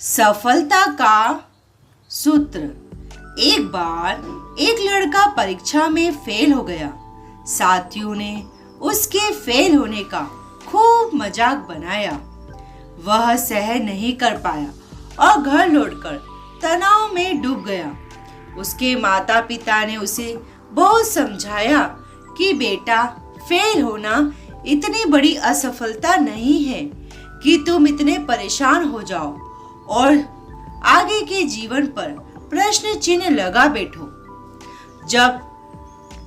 सफलता का सूत्र। एक बार एक लड़का परीक्षा में फेल हो गया। साथियों ने उसके फेल होने का खूब मजाक बनाया। वह सहन नहीं कर पाया और घर लौटकर तनाव में डूब गया। उसके माता पिता ने उसे बहुत समझाया कि बेटा, फेल होना इतनी बड़ी असफलता नहीं है कि तुम इतने परेशान हो जाओ और आगे के जीवन पर प्रश्न चिन्ह लगा बैठो। जब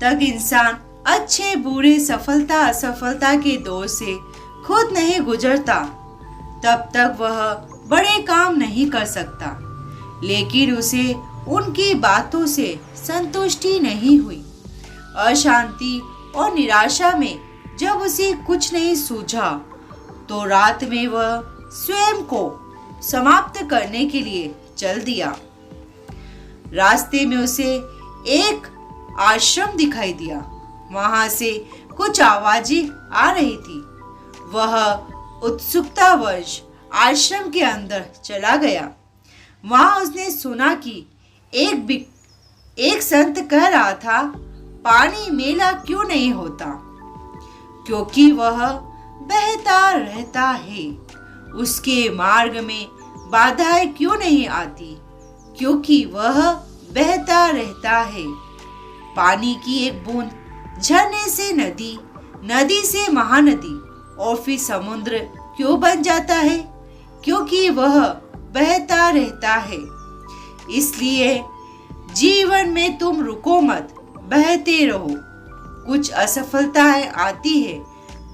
तक इंसान अच्छे बुरे सफलता असफलता के दौर से खुद नहीं गुजरता, तब तक वह बड़े काम नहीं कर सकता। लेकिन उसे उनकी बातों से संतुष्टि नहीं हुई। अशांति और निराशा में जब उसे कुछ नहीं सूझा, तो रात में वह स्वयं को समाप्त करने के लिए चल दिया। रास्ते में उसे एक आश्रम दिखाई दिया। वहां से कुछ आवाजें आ रही थी। वह उत्सुकतावश आश्रम के अंदर चला गया। वहां उसने सुना कि एक संत कह रहा था, पानी मेला क्यों नहीं होता? क्योंकि वह बहता रहता है। उसके मार्ग में बाधाएं क्यों नहीं आती? क्योंकि वह बहता रहता है। पानी की एक बूंद झरने से नदी, नदी से महानदी और फिर समुद्र क्यों बन जाता है? क्योंकि वह बहता रहता है। इसलिए जीवन में तुम रुको मत, बहते रहो। कुछ असफलताएं आती है,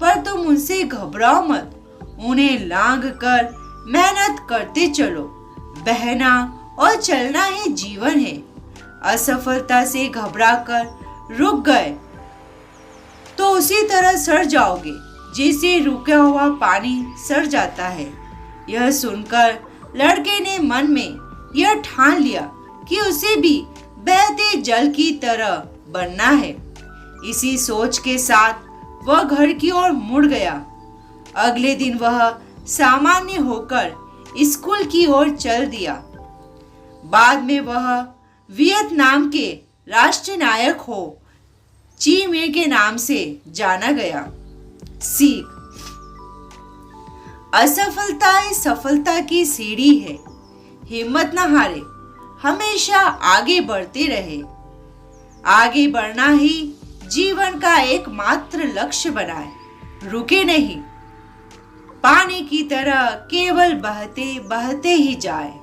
पर तुम उनसे घबराओ मत। उन्हें लांघ कर मेहनत करते चलो। बहना और चलना ही जीवन है। असफलता से घबरा कर रुक गए तो उसी तरह सड़ जाओगे जैसे रुका हुआ पानी सड़ जाता है। यह सुनकर लड़के ने मन में यह ठान लिया कि उसे भी बहते जल की तरह बनना है। इसी सोच के साथ वह घर की ओर मुड़ गया। अगले दिन वह सामान्य होकर स्कूल की ओर चल दिया। बाद में वह वियतनाम के राष्ट्रीय नायक हो ची मिंह के नाम से जाना गया। सीख। असफलताएं सफलता की सीढ़ी है। हिम्मत न हारे, हमेशा आगे बढ़ते रहे। आगे बढ़ना ही जीवन का एकमात्र लक्ष्य बनाए। रुके नहीं, पानी की तरह केवल बहते बहते ही जाए।